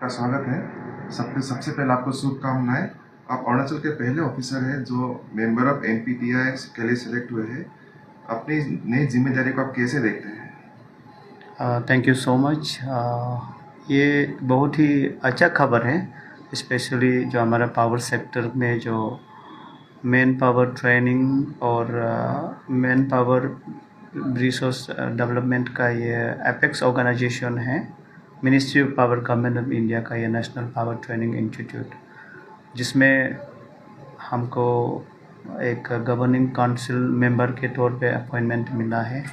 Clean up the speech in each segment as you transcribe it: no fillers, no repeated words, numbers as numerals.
का स्वागत है। सबसे पहले आपको शुभकामनाएं। आप अरुणाचल के पहले ऑफिसर हैं जो मेंबर ऑफ एनपीटीआई के लिए सिलेक्ट हुए हैं। अपनी नई जिम्मेदारी को आप कैसे देखते हैं? Thank you so much. ये बहुत ही अच्छा खबर है, स्पेशली जो हमारा पावर सेक्टर में जो मैन पावर ट्रेनिंग और मैन पावर रिसोर्स डेवलपमेंट का ये एपेक्स ऑर्गेनाइजेशन है। Ministry of power government of India का ये नेशनल पावर ट्रेनिंग इंस्टीट्यूट, जिसमें हमको एक गवर्निंग काउंसिल मेंबर के तौर पे अपॉइंटमेंट मिला है।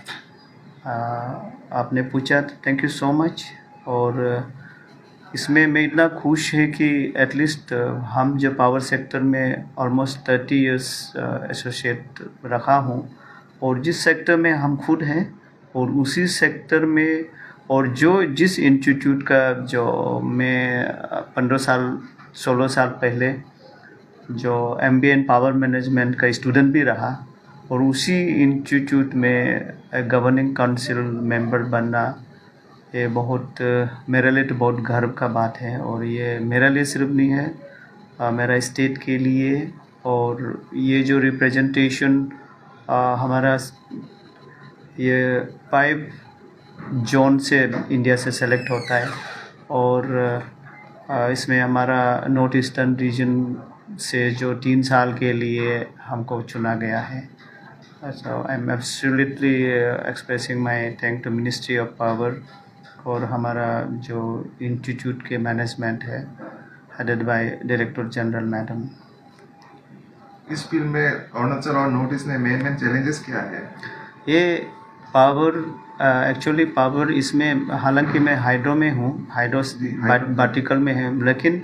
आपने पूछा तो थैंक यू सो मच। और इसमें मैं इतना खुश है कि एटलीस्ट हम जो पावर सेक्टर में ऑलमोस्ट 30 इयर्स एसोसिएट रखा हूँ, और जिस सेक्टर में हम खुद हैं और उसी सेक्टर में, और जिस इंस्टीट्यूट का जो मैं 16 साल पहले जो MBA इन पावर मैनेजमेंट का स्टूडेंट भी रहा, और उसी इंस्टीट्यूट में गवर्निंग काउंसिल मेंबर बनना, ये बहुत मेरे लिए तो बहुत गर्व का बात है। और ये मेरे लिए सिर्फ नहीं है, मेरा स्टेट के लिए। और ये जो रिप्रेजेंटेशन हमारा ये 5 जोन से इंडिया से सेलेक्ट होता है, और इसमें हमारा नॉर्थ ईस्टर्न रीजन से जो 3 साल के लिए हमको चुना गया है। So I'm absolutely expressing my thank to Ministry of Power और हमारा जो इंस्टीट्यूट के मैनेजमेंट है, headed by director general madam. इस फील्ड में अरुणाचल और नॉर्थ ईस्ट में मेन चैलेंजेस क्या है? ये पावर एक्चुअली पावर इसमें, हालांकि मैं हाइड्रो में हूँ, वर्टिकल में है, लेकिन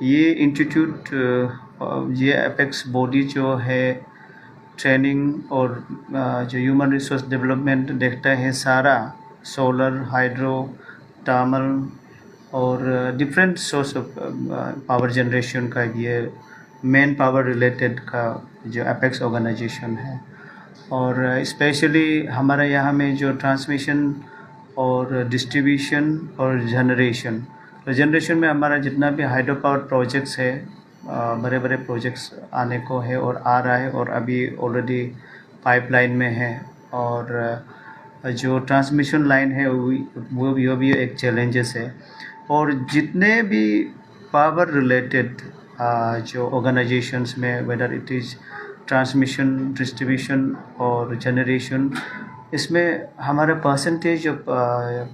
ये इंस्टीट्यूट ये एपेक्स बॉडी जो है ट्रेनिंग और जो ह्यूमन रिसोर्स डेवलपमेंट देखता है सारा, सोलर, हाइड्रो, थर्मल और different source of power generation का ये मेन पावर रिलेटेड का जो एपेक्स ऑर्गेनाइजेशन है। और स्पेशली हमारे यहाँ में जो ट्रांसमिशन और डिस्ट्रीब्यूशन और जनरेशन, तो जनरेशन में हमारा जितना भी हाइड्रो पावर प्रोजेक्ट्स है, बड़े बड़े प्रोजेक्ट्स आने को है और आ रहा है, और अभी ऑलरेडी पाइपलाइन में है। और जो ट्रांसमिशन लाइन है वो भी एक चैलेंजेस है। और जितने भी पावर रिलेटेड जो ऑर्गेनाइजेशंस में, whether it is transmission, distribution और जनरेशन, इसमें हमारा percentage of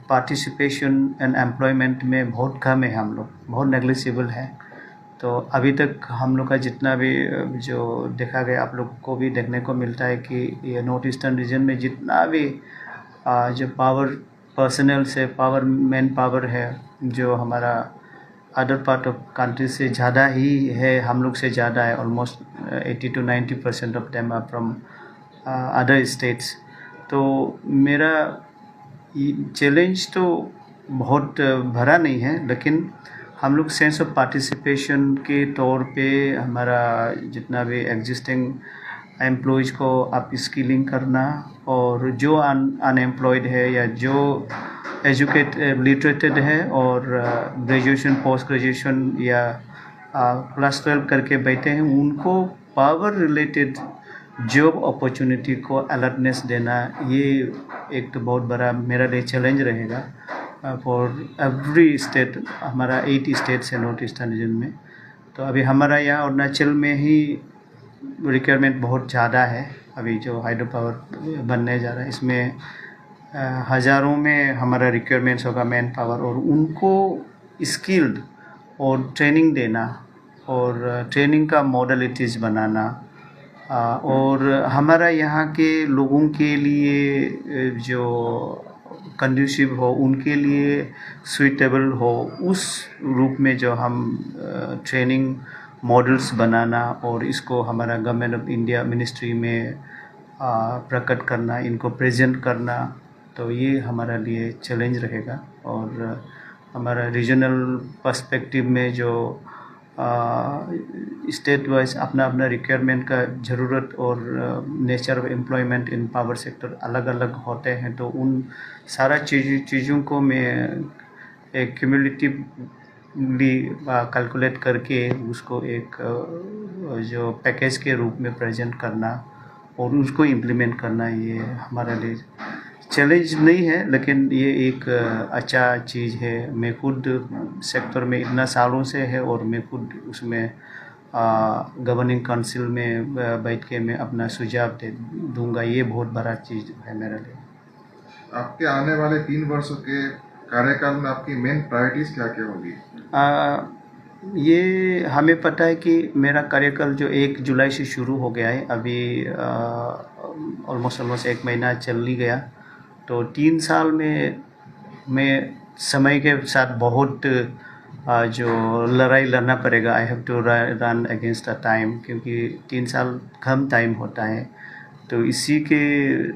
participation and employment में बहुत कम है, हम लोग बहुत नेग्लिजिबल है। तो अभी तक हम लोग का जितना भी जो देखा गया, आप लोग को भी देखने को मिलता है कि ये नॉर्थ ईस्टर्न रीजन में जितना भी जो पावर पर्सनल से पावर मैन पावर है, जो हमारा अदर पार्ट ऑफ कंट्री से ज़्यादा ही है, हम लोग से ज़्यादा है। Almost 80 to 90% of them are from other states. तो मेरा चैलेंज तो बहुत भरा नहीं है, लेकिन हम लोग सेंस ऑफ पार्टिसिपेशन के तौर पे हमारा जितना भी एग्जिस्टिंग एम्प्लॉयज़ को अप स्किलिंग करना, और जो अनएम्प्लॉयड है या जो लिटरेटेड है और ग्रेजुएशन, पोस्ट ग्रेजुएशन या क्लास 12 करके बैठे हैं, उनको पावर रिलेटेड जॉब अपॉर्चुनिटी को अलर्टनेस देना, ये एक तो बहुत बड़ा मेरा लिए चैलेंज रहेगा फॉर एवरी स्टेट। हमारा 8 स्टेट्स है नॉर्थ ईस्टर्न रीजन में। तो अभी हमारा यहाँ अरुणाचल में ही रिक्वायरमेंट बहुत ज़्यादा है। अभी जो हाइड्रो पावर बनने जा रहा है, इसमें हज़ारों में हमारा रिक्वायरमेंट्स होगा मैन पावर, और उनको स्किल्ड और ट्रेनिंग देना, और ट्रेनिंग का मॉडलिटीज़ बनाना, और हमारा यहाँ के लोगों के लिए जो कंड्यूसिव हो, उनके लिए सुइटेबल हो, उस रूप में जो हम ट्रेनिंग मॉडल्स बनाना, और इसको हमारा गवर्नमेंट ऑफ इंडिया मिनिस्ट्री में प्रकट करना, इनको प्रेजेंट करना, तो ये हमारा लिए चैलेंज रहेगा। और हमारा रीजनल पर्सपेक्टिव में जो स्टेट वाइज अपना अपना रिक्वायरमेंट का ज़रूरत और nature of employment in power sector अलग अलग होते हैं, तो उन सारा चीज़ों को मैं एक क्यूमुलेटिव कैलकुलेट करके उसको एक जो पैकेज के रूप में प्रेजेंट करना और उसको इम्प्लीमेंट करना, ये हमारे लिए चैलेंज नहीं है, लेकिन ये एक अच्छा चीज़ है। मैं खुद सेक्टर में इतना सालों से है और मैं खुद उसमें गवर्निंग काउंसिल में बैठ के मैं अपना सुझाव दूंगा। ये बहुत बड़ा चीज़ है मेरे लिए। आपके आने वाले 3 वर्षों के कार्यकाल में आपकी मेन प्रायोरिटीज क्या क्या होगी? ये हमें पता है कि मेरा कार्यकाल जो 1 जुलाई से शुरू हो गया है, अभी ऑलमोस्ट 1 महीना चल ही गया। तो 3 साल में मैं समय के साथ बहुत जो लड़ाई लड़ना पड़ेगा। I have to run against the time, क्योंकि 3 साल कम टाइम होता है। तो इसी के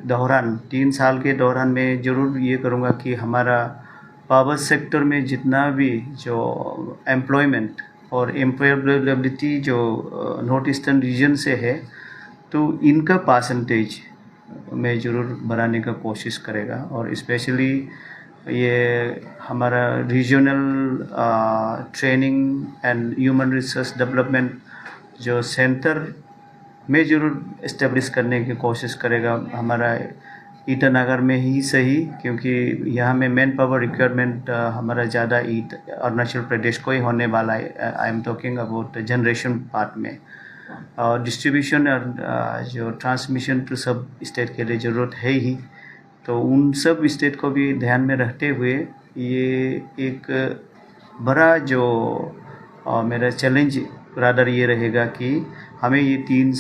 दौरान 3 साल के दौरान मैं ज़रूर ये करूँगा कि हमारा पावर सेक्टर में जितना भी जो एम्प्लॉयमेंट और एम्प्लॉयबिलिटी जो नॉर्थ ईस्टर्न रीजन से है, तो इनका परसेंटेज मैं ज़रूर बढ़ाने का कोशिश करेगा। और स्पेशली ये हमारा regional training and human resource development जो सेंटर में ज़रूर इस्टेब्लिश करने की कोशिश करेगा, हमारा ईटानगर में ही सही, क्योंकि यहाँ में मैन पावर रिक्वायरमेंट हमारा ज़्यादा अरुणाचल प्रदेश को ही होने वाला है। I am talking about generation part में, और डिस्ट्रीब्यूशन और जो ट्रांसमिशन तो सब स्टेट के लिए ज़रूरत है ही। तो उन सब स्टेट को भी ध्यान में रखते हुए ये एक बड़ा जो मेरा चैलेंज रादर ये रहेगा कि हमें ये 3